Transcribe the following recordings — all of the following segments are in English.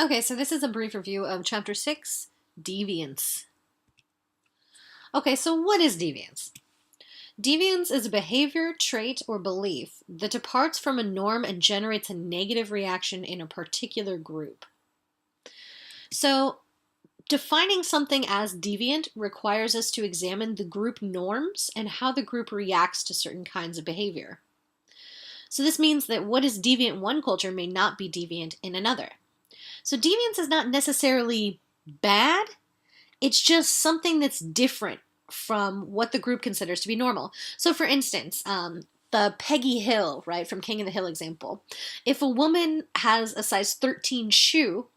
Okay, so this is a brief review of Chapter 6, Deviance. Okay, so what is deviance? Deviance is a behavior, trait, or belief that departs from a norm and generates a negative reaction in a particular group. So, defining something as deviant requires us to examine the group norms and how the group reacts to certain kinds of behavior. So this means that what is deviant in one culture may not be deviant in another. So deviance is not necessarily bad, it's just something that's different from what the group considers to be normal. So for instance, the Peggy Hill, right, from King of the Hill example. If a woman has a size 13 shoe,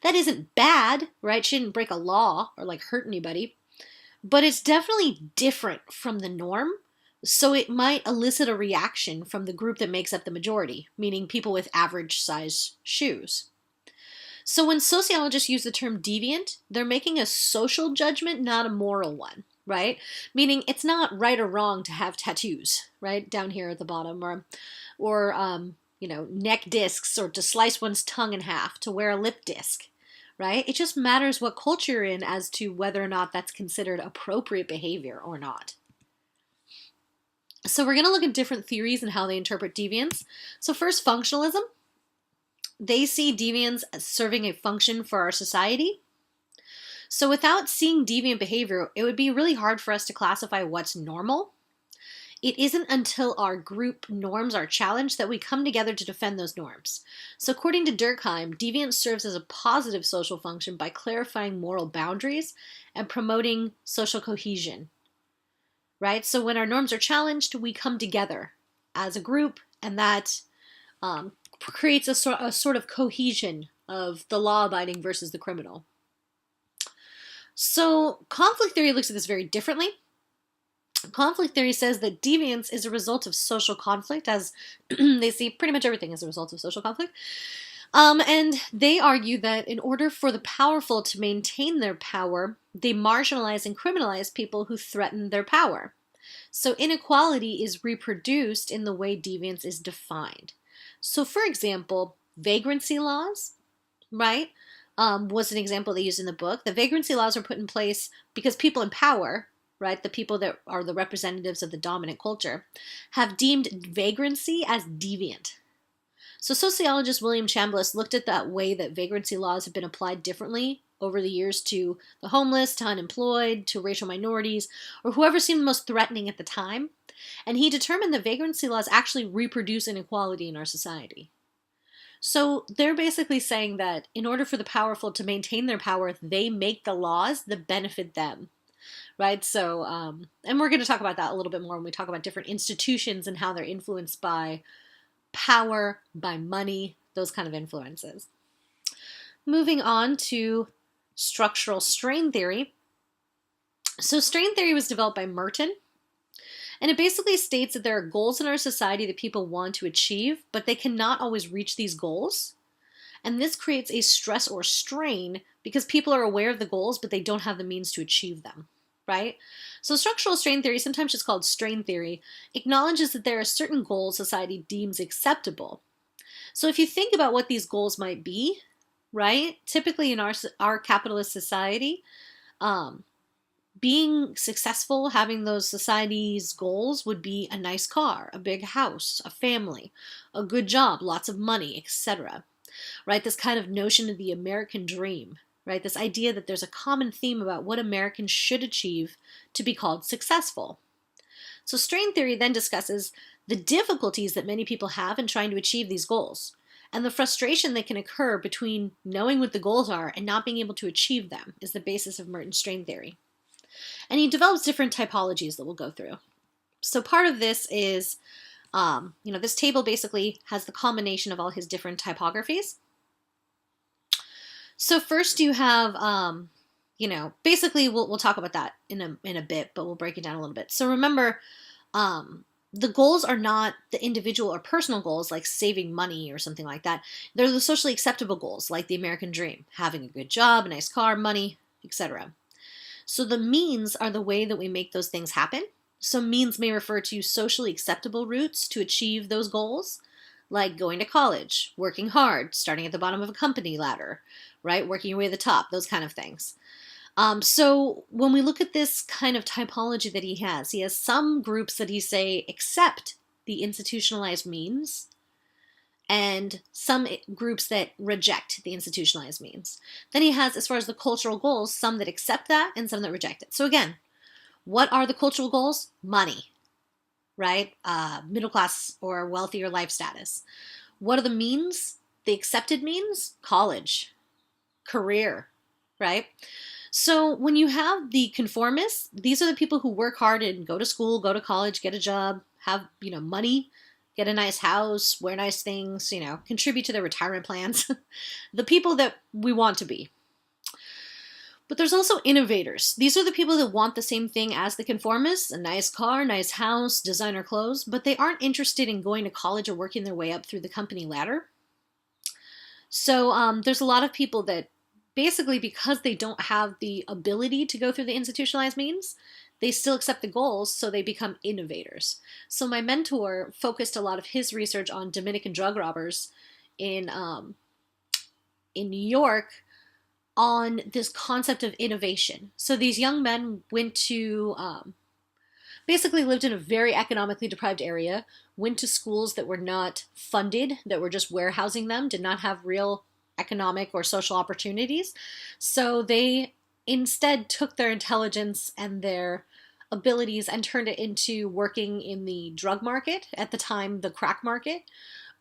that isn't bad, right? She didn't break a law or like hurt anybody, but it's definitely different from the norm. So it might elicit a reaction from the group that makes up the majority, meaning people with average size shoes. So when sociologists use the term deviant, they're making a social judgment, not a moral one, right? Meaning it's not right or wrong to have tattoos, right, down here at the bottom, or neck discs, or to slice one's tongue in half, to wear a lip disc, right? It just matters what culture you're in as to whether or not that's considered appropriate behavior or not. So we're going to look at different theories and how they interpret deviance. So first, functionalism. They see deviance as serving a function for our society. So without seeing deviant behavior, it would be really hard for us to classify what's normal. It isn't until our group norms are challenged that we come together to defend those norms. So according to Durkheim, deviance serves as a positive social function by clarifying moral boundaries and promoting social cohesion. Right? So when our norms are challenged, we come together as a group, and that creates a sort of cohesion of the law-abiding versus the criminal. So conflict theory looks at this very differently. Conflict theory says that deviance is a result of social conflict, as they see pretty much everything as a result of social conflict. And they argue that in order for the powerful to maintain their power, they marginalize and criminalize people who threaten their power. So inequality is reproduced in the way deviance is defined. So for example, vagrancy laws, right, was an example they used in the book. The vagrancy laws were put in place because people in power, right, the people that are the representatives of the dominant culture, have deemed vagrancy as deviant. So sociologist William Chambliss looked at that way that vagrancy laws have been applied differently over the years to the homeless, to unemployed, to racial minorities, or whoever seemed most threatening at the time. And he determined that vagrancy laws actually reproduce inequality in our society. So they're basically saying that in order for the powerful to maintain their power, they make the laws that benefit them. Right? So, and we're going to talk about that a little bit more when we talk about different institutions and how they're influenced by power, by money, those kind of influences. Moving on to structural strain theory. So strain theory was developed by Merton, and it basically states that there are goals in our society that people want to achieve, but they cannot always reach these goals. And this creates a stress or strain because people are aware of the goals, but they don't have the means to achieve them, right? So structural strain theory, sometimes just called strain theory, acknowledges that there are certain goals society deems acceptable. So if you think about what these goals might be, right? Typically in our capitalist society, being successful, having those society's goals would be a nice car, a big house, a family, a good job, lots of money, etc. Right? This kind of notion of the American dream, right? This idea that there's a common theme about what Americans should achieve to be called successful. So strain theory then discusses the difficulties that many people have in trying to achieve these goals, and the frustration that can occur between knowing what the goals are and not being able to achieve them is the basis of Merton's strain theory. And he develops different typologies that we'll go through. So part of this is, this table basically has the combination of all his different typographies. So first you have, basically we'll talk about that in a bit, but we'll break it down a little bit. So remember, the goals are not the individual or personal goals like saving money or something like that. They're the socially acceptable goals like the American dream, having a good job, a nice car, money, etc. So the means are the way that we make those things happen. So means may refer to socially acceptable routes to achieve those goals, like going to college, working hard, starting at the bottom of a company ladder, right? Working your way to the top, those kind of things. So when we look at this kind of typology that he has some groups that he say accept the institutionalized means, and some groups that reject the institutionalized means. Then he has, as far as the cultural goals, some that accept that and some that reject it. So again, what are the cultural goals? Money, right? Middle class or wealthier life status. What are the means? The accepted means? College, career, right? So when you have the conformists, these are the people who work hard and go to school, go to college, get a job, have, money, get a nice house, wear nice things, contribute to their retirement plans. The people that we want to be. But there's also innovators. These are the people that want the same thing as the conformists, a nice car, nice house, designer clothes, but they aren't interested in going to college or working their way up through the company ladder. So there's a lot of people that basically, because they don't have the ability to go through the institutionalized means, they still accept the goals, so they become innovators. So my mentor focused a lot of his research on Dominican drug robbers in New York on this concept of innovation. So these young men went to, basically lived in a very economically deprived area, went to schools that were not funded, that were just warehousing them, did not have real economic or social opportunities. So they instead took their intelligence and their abilities and turned it into working in the drug market, at the time the crack market.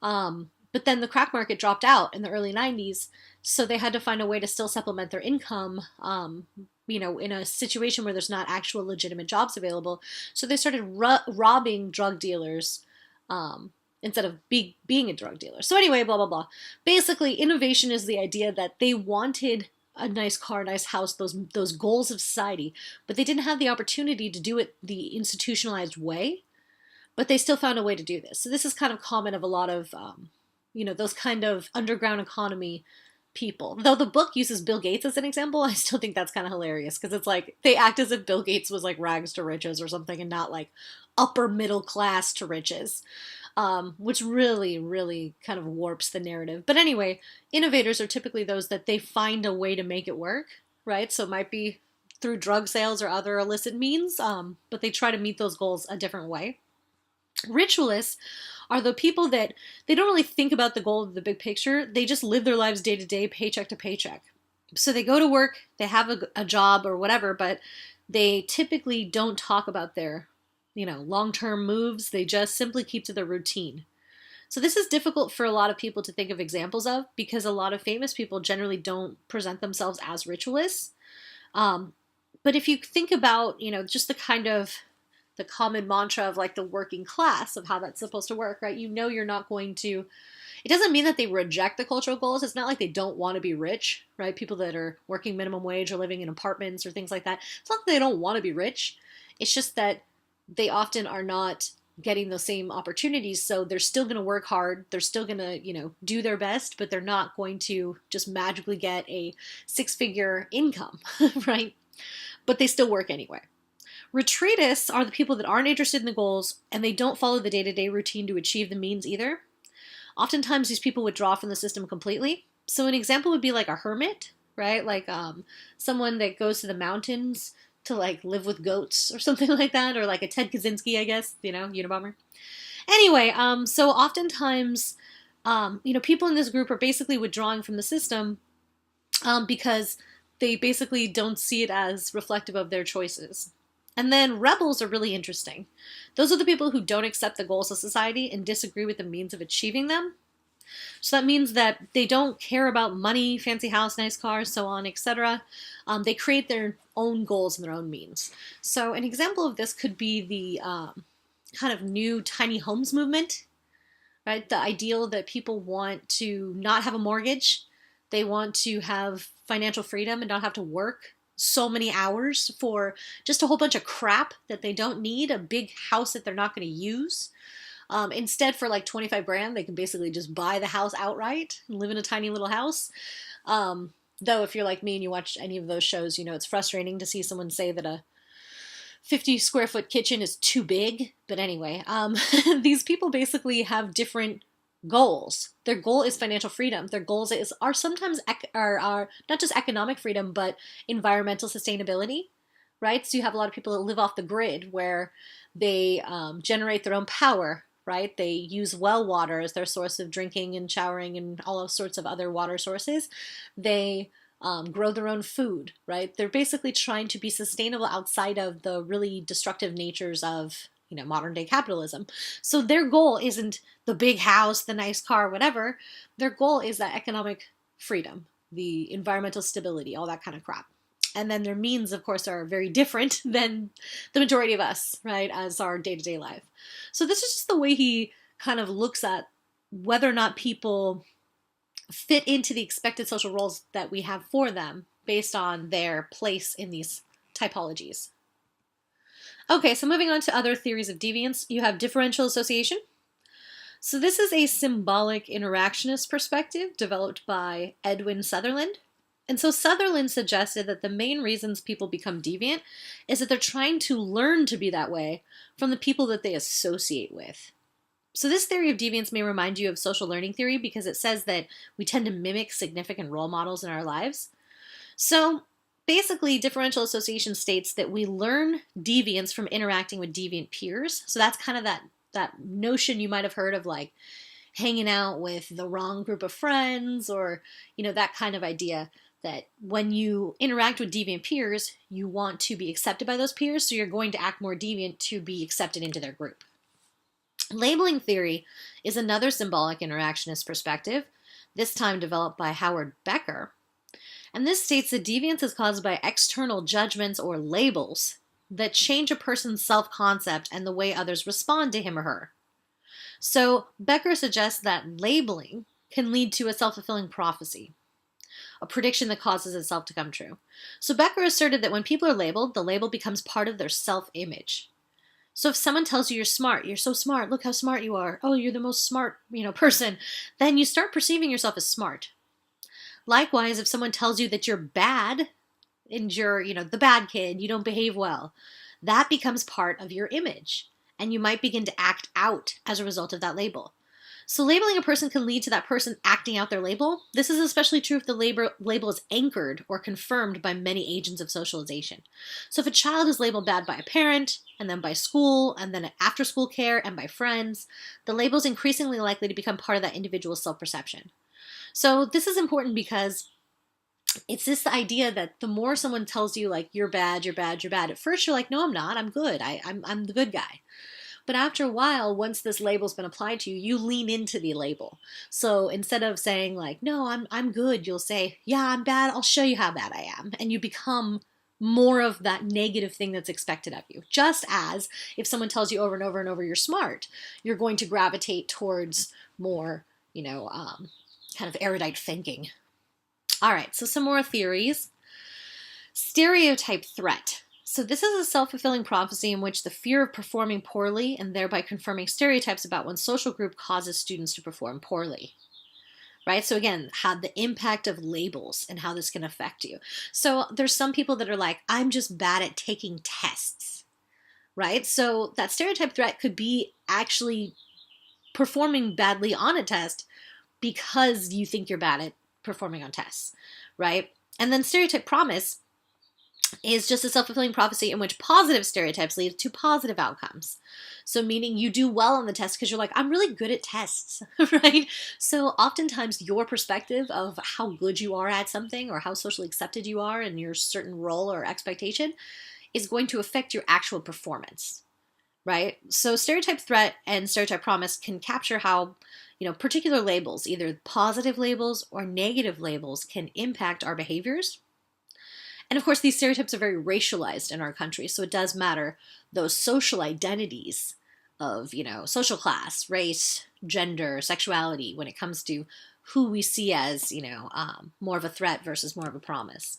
But then the crack market dropped out in the early 90s, so they had to find a way to still supplement their income, in a situation where there's not actual legitimate jobs available. So they started robbing drug dealers instead of being a drug dealer. So anyway, blah, blah, blah. Basically, innovation is the idea that they wanted a nice car, nice house, those goals of society, but they didn't have the opportunity to do it the institutionalized way, but they still found a way to do this. So this is kind of common of a lot of, those kind of underground economy people. Though the book uses Bill Gates as an example, I still think that's kind of hilarious, because it's like they act as if Bill Gates was like rags to riches or something and not like upper middle class to riches. Which really, really kind of warps the narrative. But anyway, innovators are typically those that they find a way to make it work, right? So it might be through drug sales or other illicit means, but they try to meet those goals a different way. Ritualists are the people that they don't really think about the goal of the big picture. They just live their lives day to day, paycheck to paycheck. So they go to work, they have a job or whatever, but they typically don't talk about their long-term moves. They just simply keep to their routine. So this is difficult for a lot of people to think of examples of, because a lot of famous people generally don't present themselves as ritualists. But if you think about, just the kind of the common mantra of like the working class of how that's supposed to work, right? You're not going to, it doesn't mean that they reject the cultural goals. It's not like they don't want to be rich, right? People that are working minimum wage or living in apartments or things like that. It's not that they don't want to be rich. It's just that they often are not getting those same opportunities, so they're still going to work hard, they're still going to, do their best, but they're not going to just magically get a six-figure income, right? But they still work anyway. Retreatists are the people that aren't interested in the goals, and they don't follow the day-to-day routine to achieve the means either. Oftentimes, these people withdraw from the system completely. So an example would be like a hermit, right? Like someone that goes to the mountains to like live with goats or something like that, or like a Ted Kaczynski, I guess, Unabomber. Anyway, so oftentimes, people in this group are basically withdrawing from the system because they basically don't see it as reflective of their choices. And then rebels are really interesting. Those are the people who don't accept the goals of society and disagree with the means of achieving them. So that means that they don't care about money, fancy house, nice cars, so on, etc. They create their own goals and their own means. So an example of this could be the kind of new tiny homes movement, right? The ideal that people want to not have a mortgage. They want to have financial freedom and not have to work so many hours for just a whole bunch of crap that they don't need, a big house that they're not going to use. Instead, for like 25 grand, they can basically just buy the house outright and live in a tiny little house. Though if you're like me and you watch any of those shows, it's frustrating to see someone say that a 50 square foot kitchen is too big. But anyway, these people basically have different goals. Their goal is financial freedom. Their goals are sometimes are not just economic freedom, but environmental sustainability, right? So you have a lot of people that live off the grid where they generate their own power, right? They use well water as their source of drinking and showering and all sorts of other water sources. They grow their own food, right? They're basically trying to be sustainable outside of the really destructive natures of, modern day capitalism. So their goal isn't the big house, the nice car, whatever. Their goal is that economic freedom, the environmental stability, all that kind of crap. And then their means, of course, are very different than the majority of us, right, as our day-to-day life. So this is just the way he kind of looks at whether or not people fit into the expected social roles that we have for them based on their place in these typologies. Okay, so moving on to other theories of deviance, you have differential association. So this is a symbolic interactionist perspective developed by Edwin Sutherland. And so Sutherland suggested that the main reasons people become deviant is that they're trying to learn to be that way from the people that they associate with. So this theory of deviance may remind you of social learning theory because it says that we tend to mimic significant role models in our lives. So basically, differential association states that we learn deviance from interacting with deviant peers. So that's kind of that notion you might have heard of, like hanging out with the wrong group of friends, or that kind of idea that when you interact with deviant peers, you want to be accepted by those peers, so you're going to act more deviant to be accepted into their group. Labeling theory is another symbolic interactionist perspective, this time developed by Howard Becker. And this states that deviance is caused by external judgments or labels that change a person's self-concept and the way others respond to him or her. So Becker suggests that labeling can lead to a self-fulfilling prophecy, a prediction that causes itself to come true. So Becker asserted that when people are labeled, the label becomes part of their self-image. So if someone tells you you're smart, you're so smart, look how smart you are, oh, you're the most smart, person, then you start perceiving yourself as smart. Likewise, if someone tells you that you're bad, and you're, the bad kid, you don't behave well, that becomes part of your image, and you might begin to act out as a result of that label. So labeling a person can lead to that person acting out their label. This is especially true if the label is anchored or confirmed by many agents of socialization. So if a child is labeled bad by a parent, and then by school, and then after school care, and by friends, the label is increasingly likely to become part of that individual's self-perception. So this is important because it's this idea that the more someone tells you, like, you're bad, you're bad, you're bad, at first you're like, no, I'm not, I'm good, I'm the good guy. But after a while, once this label's been applied to you, you lean into the label. So instead of saying, like, no, I'm good, you'll say, yeah, I'm bad, I'll show you how bad I am. And you become more of that negative thing that's expected of you. Just as if someone tells you over and over and over you're smart, you're going to gravitate towards more, kind of erudite thinking. All right, so some more theories. Stereotype threat. So this is a self-fulfilling prophecy in which the fear of performing poorly and thereby confirming stereotypes about one social group causes students to perform poorly. Right? So again, how the impact of labels and how this can affect you. So there's some people that are like, I'm just bad at taking tests. Right? So that stereotype threat could be actually performing badly on a test because you think you're bad at performing on tests, right? And then stereotype promise is just a self-fulfilling prophecy in which positive stereotypes lead to positive outcomes. So meaning you do well on the test because you're like, I'm really good at tests, right? So oftentimes your perspective of how good you are at something or how socially accepted you are in your certain role or expectation is going to affect your actual performance, right? So stereotype threat and stereotype promise can capture how particular labels, either positive labels or negative labels, can impact our behaviors. And of course, these stereotypes are very racialized in our country, so it does matter those social identities of, social class, race, gender, sexuality, when it comes to who we see as, more of a threat versus more of a promise.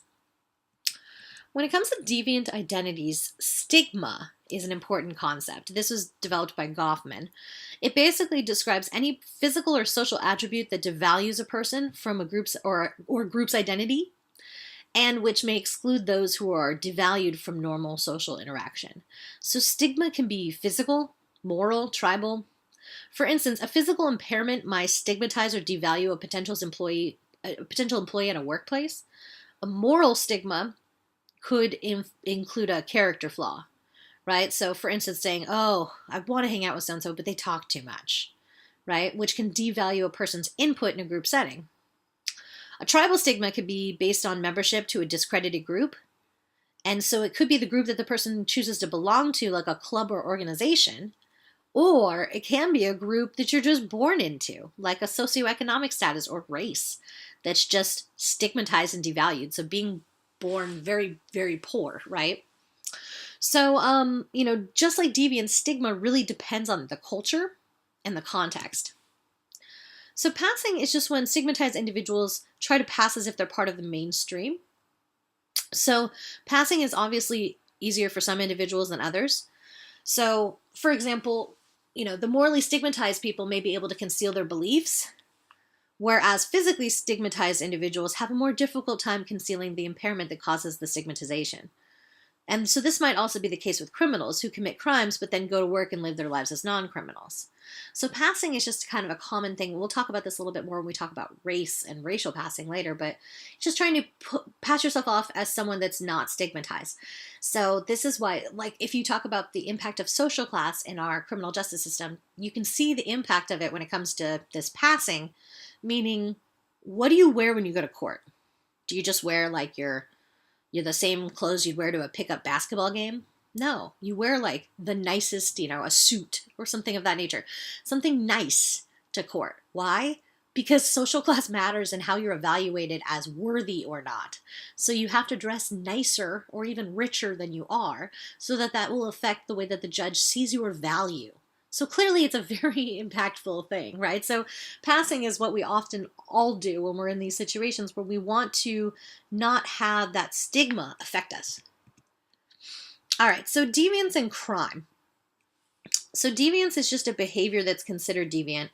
When it comes to deviant identities, stigma is an important concept. This was developed by Goffman. It basically describes any physical or social attribute that devalues a person from a group's or group's identity, and which may exclude those who are devalued from normal social interaction. So stigma can be physical, moral, tribal. For instance, a physical impairment might stigmatize or devalue a potential employee at a workplace. A moral stigma could include a character flaw, right? So, for instance, saying, "Oh, I want to hang out with so and so, but they talk too much," right? Which can devalue a person's input in a group setting. A tribal stigma could be based on membership to a discredited group. And so it could be the group that the person chooses to belong to, like a club or organization, or it can be a group that you're just born into, like a socioeconomic status or race that's just stigmatized and devalued. So being born very, very poor, right? So, just like deviance, stigma really depends on the culture and the context. So passing is just when stigmatized individuals try to pass as if they're part of the mainstream. So passing is obviously easier for some individuals than others. So, for example, the morally stigmatized people may be able to conceal their beliefs, whereas physically stigmatized individuals have a more difficult time concealing the impairment that causes the stigmatization. And so this might also be the case with criminals who commit crimes but then go to work and live their lives as non-criminals. So passing is just kind of a common thing. We'll talk about this a little bit more when we talk about race and racial passing later, but just trying to pass yourself off as someone that's not stigmatized. So this is why, like, if you talk about the impact of social class in our criminal justice system, you can see the impact of it when it comes to this passing, meaning, what do you wear when you go to court? Do you just wear like you're the same clothes you'd wear to a pickup basketball game? No, you wear like the nicest, a suit or something of that nature. Something nice to court. Why? Because social class matters and how you're evaluated as worthy or not. So you have to dress nicer or even richer than you are so that will affect the way that the judge sees your value. So clearly it's a very impactful thing, right? So passing is what we often all do when we're in these situations where we want to not have that stigma affect us. All right, so deviance and crime. So deviance is just a behavior that's considered deviant.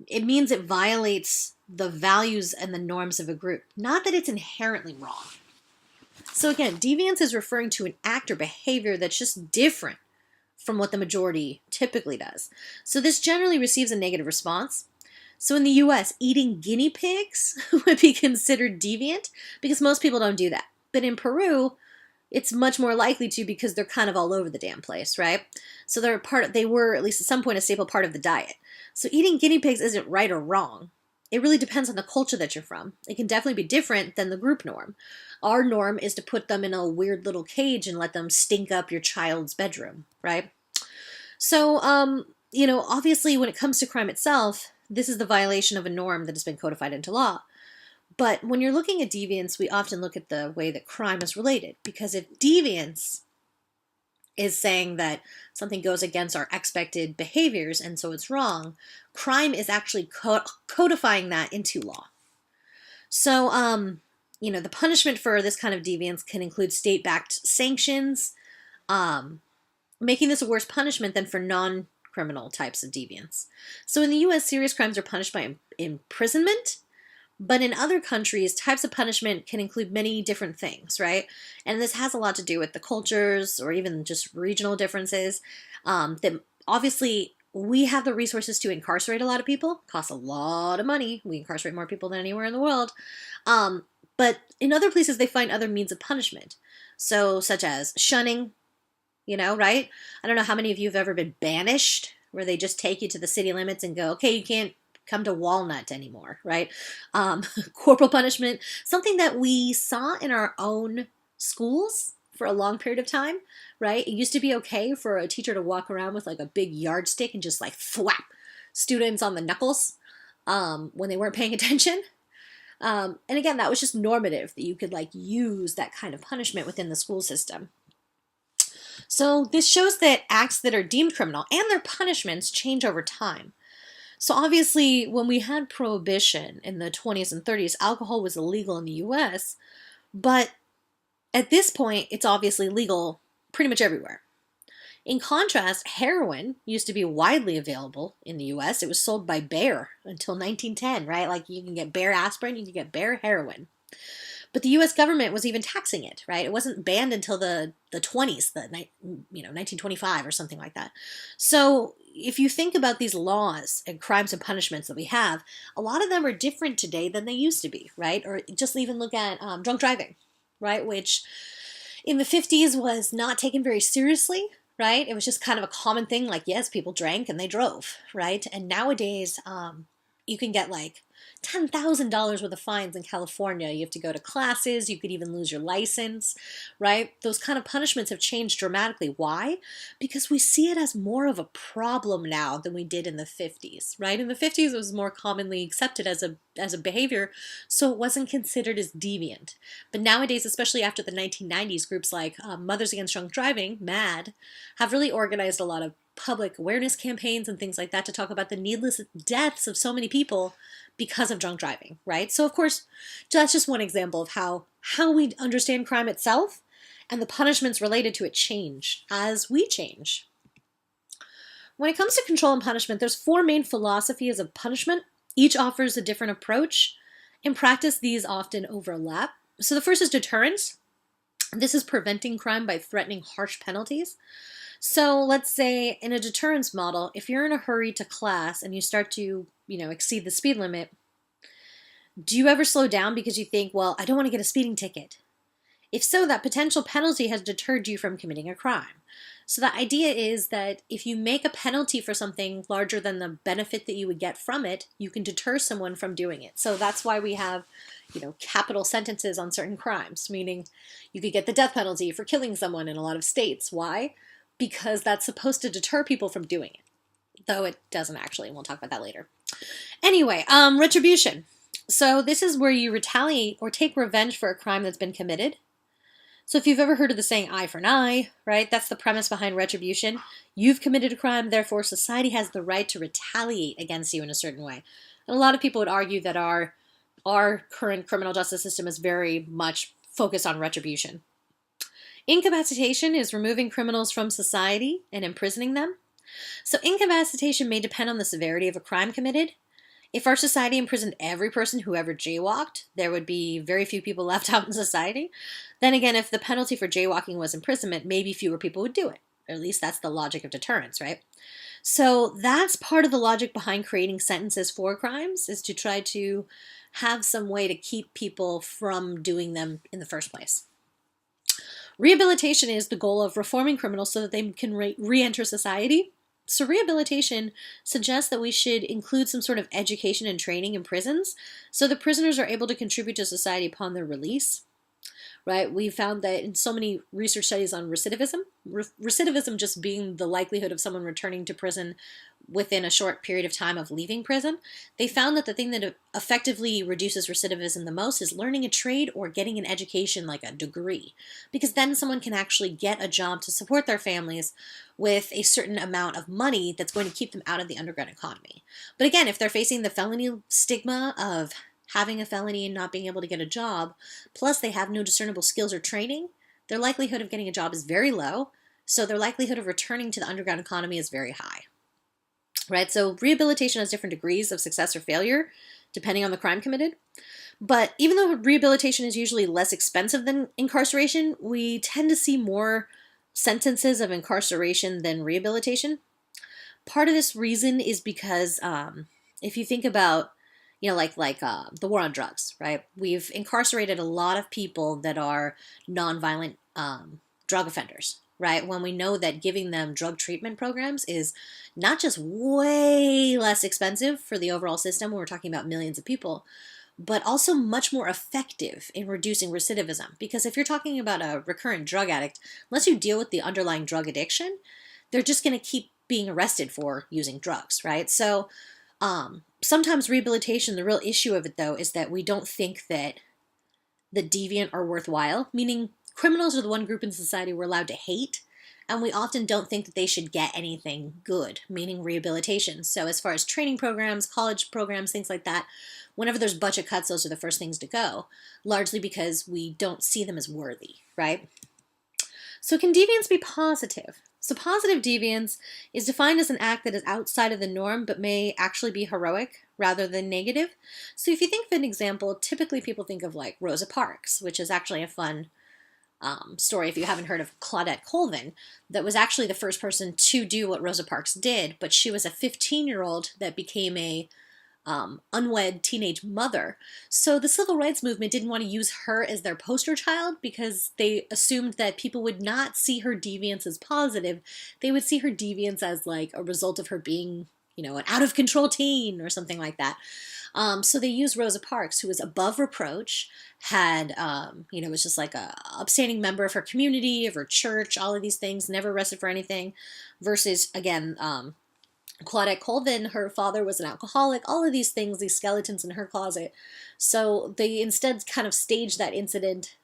It means it violates the values and the norms of a group, not that it's inherently wrong. So again, deviance is referring to an act or behavior that's just different from what the majority typically does. So this generally receives a negative response. So in the US, eating guinea pigs would be considered deviant because most people don't do that. But in Peru, it's much more likely to because they're kind of all over the damn place, right? So they were at least at some point a staple part of the diet. So eating guinea pigs isn't right or wrong. It really depends on the culture that you're from. It can definitely be different than the group norm. Our norm is to put them in a weird little cage and let them stink up your child's bedroom, right? So, obviously when it comes to crime itself, this is the violation of a norm that has been codified into law. But when you're looking at deviance, we often look at the way that crime is related. Because if deviance is saying that something goes against our expected behaviors and so it's wrong, crime is actually codifying that into law. So, the punishment for this kind of deviance can include state-backed sanctions, making this a worse punishment than for non-criminal types of deviance. So in the US, serious crimes are punished by imprisonment, but in other countries, types of punishment can include many different things, right? And this has a lot to do with the cultures or even just regional differences. That obviously we have the resources to incarcerate a lot of people. It costs a lot of money. We incarcerate more people than anywhere in the world. But in other places, they find other means of punishment. So such as shunning, right? I don't know how many of you have ever been banished, where they just take you to the city limits and go, okay, you can't come to Walnut anymore, right? Corporal punishment, something that we saw in our own schools for a long period of time, right? It used to be okay for a teacher to walk around with like a big yardstick and just like thwap students on the knuckles when they weren't paying attention. And again, that was just normative, that you could like use that kind of punishment within the school system. So this shows that acts that are deemed criminal and their punishments change over time. So obviously, when we had prohibition in the 20s and 30s, alcohol was illegal in the US, but at this point, it's obviously legal pretty much everywhere. In contrast, heroin used to be widely available in the US. It was sold by Bayer until 1910, right? Like you can get Bayer aspirin, you can get Bayer heroin. But the U.S. government was even taxing it, right? It wasn't banned until the 20s, 1925 or something like that. So, if you think about these laws and crimes and punishments that we have, a lot of them are different today than they used to be, right? Or just even look at drunk driving, right? Which in the 50s was not taken very seriously, right? It was just kind of a common thing, like, yes, people drank and they drove, right? And nowadays, you can get like $10,000 worth of fines in California. You have to go to classes. You could even lose your license, right? Those kind of punishments have changed dramatically. Why? Because we see it as more of a problem now than we did in the 50s, right? In the 50s, it was more commonly accepted as a behavior, so it wasn't considered as deviant. But nowadays, especially after the 1990s, groups like Mothers Against Drunk Driving, MAD, have really organized a lot of public awareness campaigns and things like that to talk about the needless deaths of so many people because of drunk driving, right? So of course, that's just one example of how we understand crime itself and the punishments related to it change as we change. When it comes to control and punishment, there's 4 main philosophies of punishment. Each offers a different approach. In practice, these often overlap. So the first is deterrence. This is preventing crime by threatening harsh penalties. So let's say in a deterrence model, if you're in a hurry to class and you start to, exceed the speed limit, do you ever slow down because you think, well, I don't want to get a speeding ticket? If so, that potential penalty has deterred you from committing a crime. So the idea is that if you make a penalty for something larger than the benefit that you would get from it, you can deter someone from doing it. So that's why we have, capital sentences on certain crimes, meaning you could get the death penalty for killing someone in a lot of states. Why? Because that's supposed to deter people from doing it. Though it doesn't actually, and we'll talk about that later. Anyway, retribution. So this is where you retaliate or take revenge for a crime that's been committed. So if you've ever heard of the saying eye for an eye, right, that's the premise behind retribution. You've committed a crime, therefore society has the right to retaliate against you in a certain way. And a lot of people would argue that our current criminal justice system is very much focused on retribution. Incapacitation is removing criminals from society and imprisoning them. So incapacitation may depend on the severity of a crime committed. If our society imprisoned every person who ever jaywalked, there would be very few people left out in society. Then again, if the penalty for jaywalking was imprisonment, maybe fewer people would do it. Or at least that's the logic of deterrence, right? So that's part of the logic behind creating sentences for crimes, is to try to have some way to keep people from doing them in the first place. Rehabilitation is the goal of reforming criminals so that they can re-enter society. So rehabilitation suggests that we should include some sort of education and training in prisons so the prisoners are able to contribute to society upon their release. Right? We found that in so many research studies on recidivism, recidivism just being the likelihood of someone returning to prison within a short period of time of leaving prison, they found that the thing that effectively reduces recidivism the most is learning a trade or getting an education like a degree, because then someone can actually get a job to support their families with a certain amount of money that's going to keep them out of the underground economy. But again, if they're facing the felony stigma of having a felony and not being able to get a job, plus they have no discernible skills or training, their likelihood of getting a job is very low, so their likelihood of returning to the underground economy is very high. Right? So rehabilitation has different degrees of success or failure, depending on the crime committed. But even though rehabilitation is usually less expensive than incarceration, we tend to see more sentences of incarceration than rehabilitation. Part of this reason is because if you think about the war on drugs, right? We've incarcerated a lot of people that are nonviolent drug offenders, right? When we know that giving them drug treatment programs is not just way less expensive for the overall system when we're talking about millions of people, but also much more effective in reducing recidivism. Because if you're talking about a recurrent drug addict, unless you deal with the underlying drug addiction, they're just going to keep being arrested for using drugs, right? So sometimes rehabilitation, the real issue of it, though, is that we don't think that the deviant are worthwhile, meaning criminals are the one group in society we're allowed to hate, and we often don't think that they should get anything good, meaning rehabilitation. So as far as training programs, college programs, things like that, whenever there's budget cuts, those are the first things to go, largely because we don't see them as worthy, right? So can deviance be positive? So positive deviance is defined as an act that is outside of the norm but may actually be heroic rather than negative. So if you think of an example, typically people think of like Rosa Parks, which is actually a fun story, if you haven't heard of Claudette Colvin, that was actually the first person to do what Rosa Parks did, but she was a 15-year-old that became a unwed teenage mother. So the civil rights movement didn't want to use her as their poster child because they assumed that people would not see her deviance as positive. They would see her deviance as like a result of her being, you know, an out-of-control teen or something like that. So they used Rosa Parks, who was above reproach, had, you know, was just like a upstanding member of her community, of her church, all of these things, never arrested for anything, versus, again, Claudette Colvin, her father was an alcoholic, all of these things, these skeletons in her closet. So they instead kind of staged that incident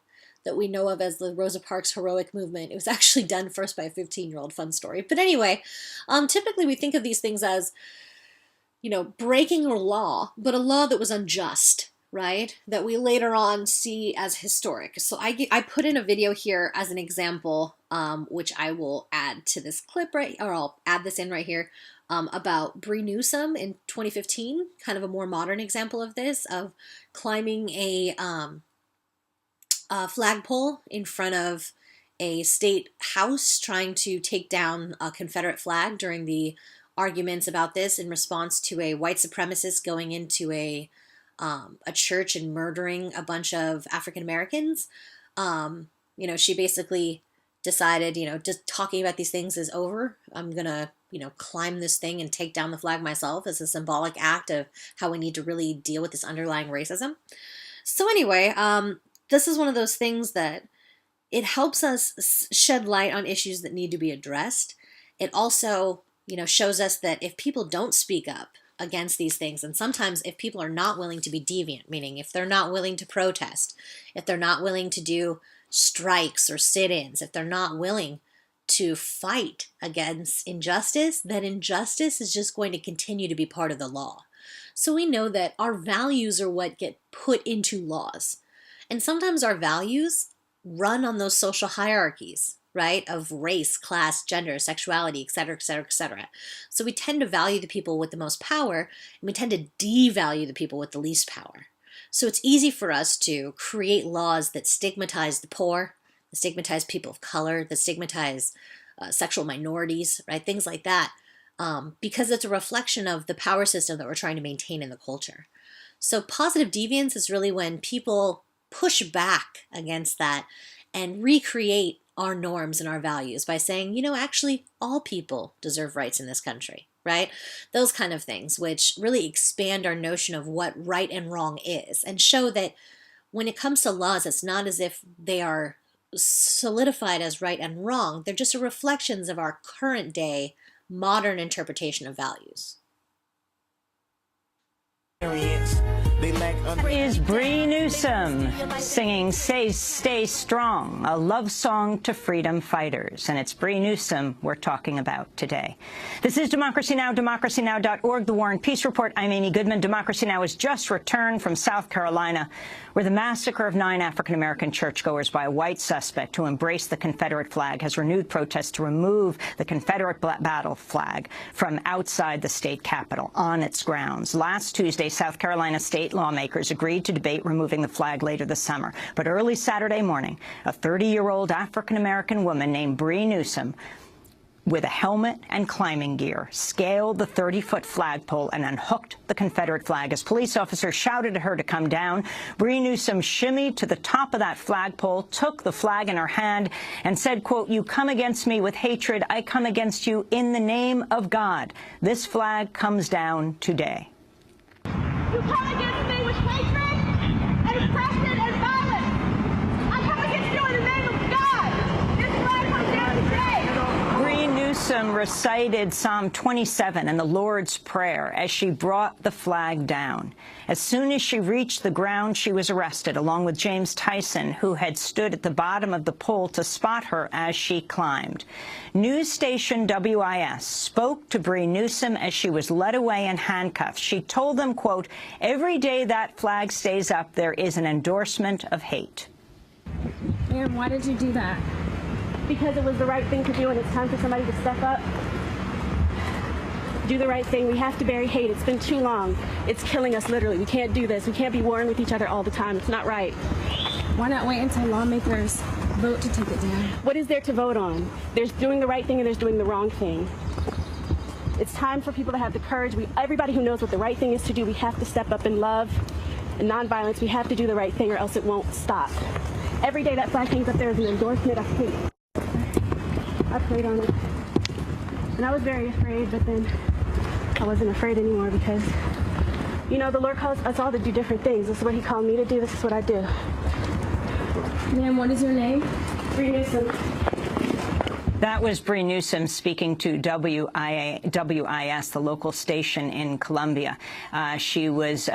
that we know of as the Rosa Parks heroic movement. It was actually done first by a 15-year-old, fun story. But anyway, typically we think of these things as, you know, breaking a law, but a law that was unjust, right? That we later on see as historic. So I put in a video here as an example, which I will add to this clip, right? Or I'll add this in right here, about Bree Newsom in 2015, kind of a more modern example of this, of climbing a flagpole in front of a state house, trying to take down a Confederate flag during the arguments about this in response to a white supremacist going into a church and murdering a bunch of African Americans. You know, she basically decided, you know, just talking about these things is over. I'm gonna, you know, climb this thing and take down the flag myself as a symbolic act of how we need to really deal with this underlying racism. So anyway, this is one of those things that it helps us shed light on issues that need to be addressed. It also, you know, shows us that if people don't speak up against these things, and sometimes if people are not willing to be deviant, meaning if they're not willing to protest, if they're not willing to do strikes or sit-ins, if they're not willing to fight against injustice, then injustice is just going to continue to be part of the law. So we know that our values are what get put into laws. And sometimes our values run on those social hierarchies, right, of race, class, gender, sexuality, etc., etc., etc. So we tend to value the people with the most power, and we tend to devalue the people with the least power. So it's easy for us to create laws that stigmatize the poor, that stigmatize people of color, that stigmatize sexual minorities, right, things like that, because it's a reflection of the power system that we're trying to maintain in the culture. So positive deviance is really when people push back against that and recreate our norms and our values by saying, you know, actually all people deserve rights in this country, right? Those kind of things, which really expand our notion of what right and wrong is and show that when it comes to laws, it's not as if they are solidified as right and wrong. They're just reflections of our current day modern interpretation of values. Is Bree Newsom singing Stay Strong, a love song to freedom fighters. And it's Bree Newsom we're talking about today. This is Democracy Now!, democracynow.org, The War and Peace Report. I'm Amy Goodman. Democracy Now! Has just returned from South Carolina, where the massacre of 9 African-American churchgoers by a white suspect who embraced the Confederate flag has renewed protests to remove the Confederate battle flag from outside the state capitol on its grounds. Last Tuesday, South Carolina state lawmakers agreed to debate removing the flag later this summer. But early Saturday morning, a 30-year-old African-American woman named Bree Newsom, with a helmet and climbing gear, scaled the 30-foot flagpole and unhooked the Confederate flag. As police officers shouted at her to come down, Bree Newsom shimmied to the top of that flagpole, took the flag in her hand, and said, quote, "You come against me with hatred, I come against you in the name of God. This flag comes down today." You come against me with hatred and oppression and violence. I come against you in the name of God. This flag comes down today. Bree Newsom recited Psalm 27 and the Lord's Prayer as she brought the flag down. As soon as she reached the ground, she was arrested, along with James Tyson, who had stood at the bottom of the pole to spot her as she climbed. News station WIS spoke to Bree Newsom as she was led away in handcuffs. She told them, quote, "Every day that flag stays up, there is an endorsement of hate." Ma'am, why did you do that? Because it was the right thing to do, and it's time for somebody to step up. Do the right thing. We have to bury hate. It's been too long. It's killing us, literally. We can't do this. We can't be warring with each other all the time. It's not right. Why not wait until lawmakers Vote to take it down. What is there to vote on? There's doing the right thing and there's doing the wrong thing. It's time for people to have the courage. Everybody who knows what the right thing is to do, we have to step up in love and nonviolence. We have to do the right thing or else it won't stop. Every day that flag hangs up there is an endorsement of hate. I prayed on it. And I was very afraid, but then I wasn't afraid anymore because, you know, the Lord calls us all to do different things. This is what he called me to do. This is what I do. Ma'am, what is your name? Bree Newsom. That was Bree Newsom speaking to WIS, the local station in Colombia. She was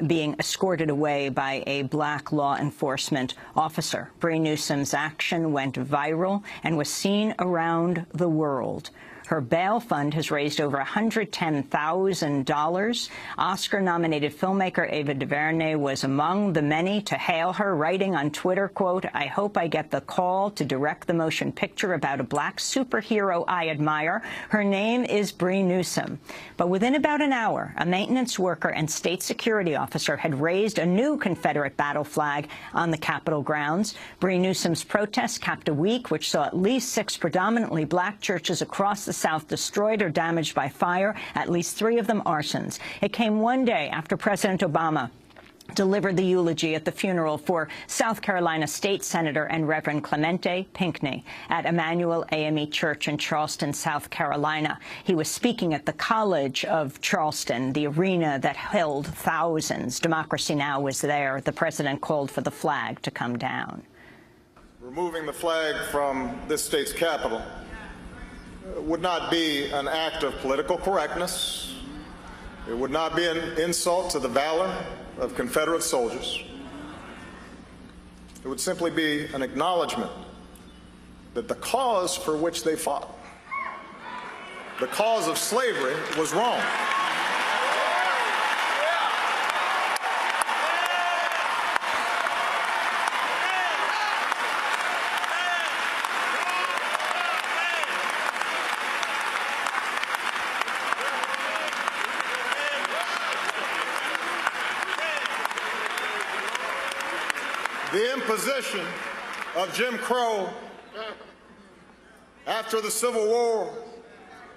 being escorted away by a black law enforcement officer. Bree Newsom's action went viral and was seen around the world. Her bail fund has raised over $110,000. Oscar-nominated filmmaker Ava DuVernay was among the many to hail her, writing on Twitter, quote, "I hope I get the call to direct the motion picture about a black superhero I admire. Her name is Bree Newsom." But within about an hour, a maintenance worker and state security officer had raised a new Confederate battle flag on the Capitol grounds. Bree Newsom's protest capped a week which saw at least 6 predominantly black churches across the South destroyed or damaged by fire, at least 3 of them arsons. It came one day after President Obama delivered the eulogy at the funeral for South Carolina State Senator and Reverend Clemente Pinckney at Emmanuel AME Church in Charleston, South Carolina. He was speaking at the College of Charleston, the arena that held thousands. Democracy Now! Was there. The president called for the flag to come down. Removing the flag from this state's capital would not be an act of political correctness. It would not be an insult to the valor of Confederate soldiers. It would simply be an acknowledgement that the cause for which they fought, the cause of slavery, was wrong. The imposition of Jim Crow after the Civil War,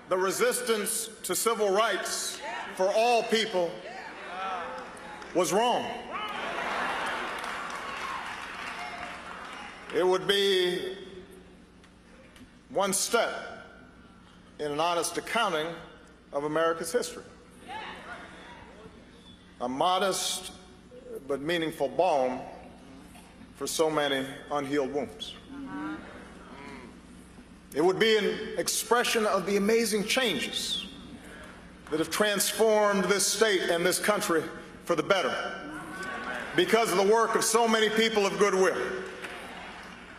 the resistance to civil rights for all people, was wrong. It would be one step in an honest accounting of America's history. A modest but meaningful balm for so many unhealed wounds. It would be an expression of the amazing changes that have transformed this state and this country for the better because of the work of so many people of goodwill,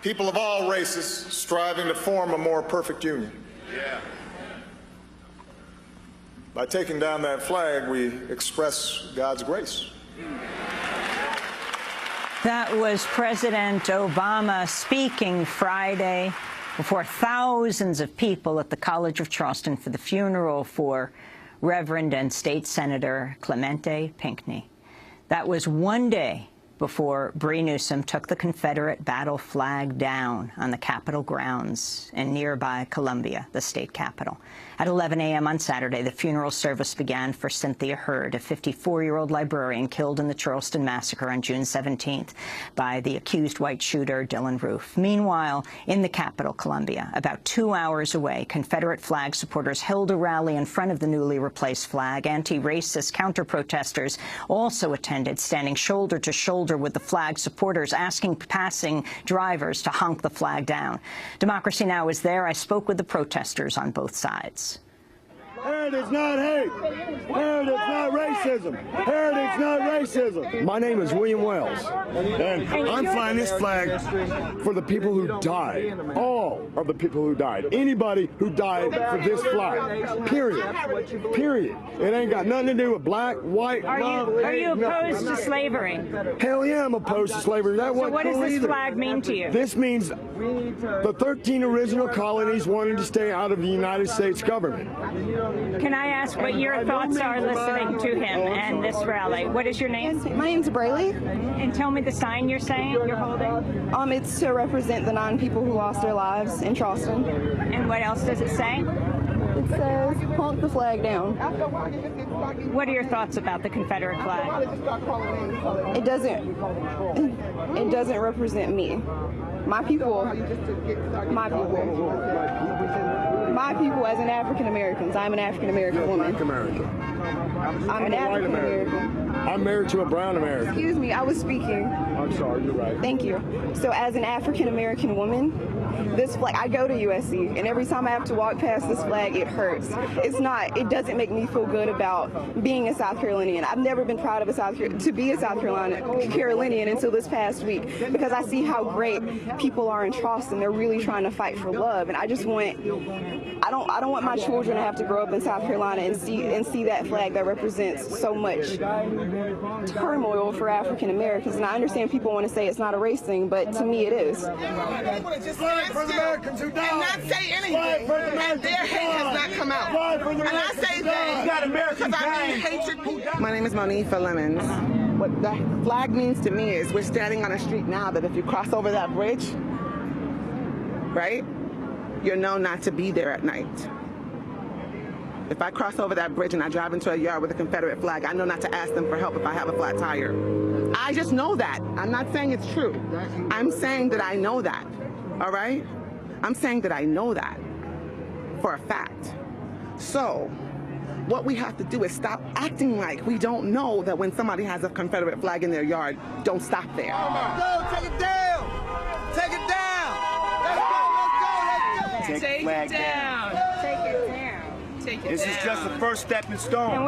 people of all races striving to form a more perfect union. By taking down that flag, we express God's grace. That was President Obama speaking Friday before thousands of people at the College of Charleston for the funeral for Reverend and State Senator Clemente Pinckney. That was one day before Bree Newsom took the Confederate battle flag down on the Capitol grounds in nearby Columbia, the state capital. At 11 a.m. on Saturday, the funeral service began for Cynthia Hurd, a 54-year-old librarian killed in the Charleston massacre on June 17th by the accused white shooter, Dylan Roof. Meanwhile, in the capital, Columbia, about 2 hours away, Confederate flag supporters held a rally in front of the newly replaced flag. Anti-racist counter-protesters also attended, standing shoulder to shoulder with the flag supporters, asking passing drivers to honk the flag down. Democracy Now! Was there. I spoke with the protesters on both sides. Heritage, not hate. Heritage, not racism. Heritage, not racism. My name is William Wells, and I'm flying this flag for the people who died. All of the people who died. Anybody who died for this flag. Period. Period. It ain't got nothing to do with black, white, Are you opposed to slavery? Hell yeah, I'm opposed to slavery. That wasn't what does cool this either. flag mean to you? This means the 13 original colonies wanted to stay out of the United States government. Can I ask what your thoughts are listening to him and this rally? What is your name? My name's Brayley. And tell me the sign you're saying, you're holding. It's to represent the 9 people who lost their lives in Charleston. And what else does it say? It says, "Honk the flag down." What are your thoughts about the Confederate flag? It doesn't represent me. My people as an African American. I'm an African American woman. I'm an African American. I'm married to a brown American. Excuse me, I was speaking. I'm sorry, you're right. Thank you. So as an African American woman, this flag, I go to USC, and every time I have to walk past this flag, it hurts. It doesn't make me feel good about being a South Carolinian. I've never been proud of to be a South Carolinian until this past week, because I see how great people are in Charleston. They're really trying to fight for love, and I don't want my children to have to grow up in South Carolina and see that flag that represents so much turmoil for African Americans. And I understand people want to say it's not a race thing, but to me it is. Flag for the Americans who died. And not say anything. And their hate has not come out. And I say that because I mean hatred. My name is Monifa Lemons. What the flag means to me is we're standing on a street now that if you cross over that bridge, right, you're known not to be there at night. If I cross over that bridge and I drive into a yard with a Confederate flag, I know not to ask them for help if I have a flat tire. I just know that. I'm not saying it's true. I'm saying that I know that. All right? I'm saying that I know that for a fact. So what we have to do is stop acting like we don't know that when somebody has a Confederate flag in their yard, don't stop there. Go, take it down. Take it down. Let's go, let's go, let's go. Take the flag down. Take it down. Take it down. This is just the first stepping stone.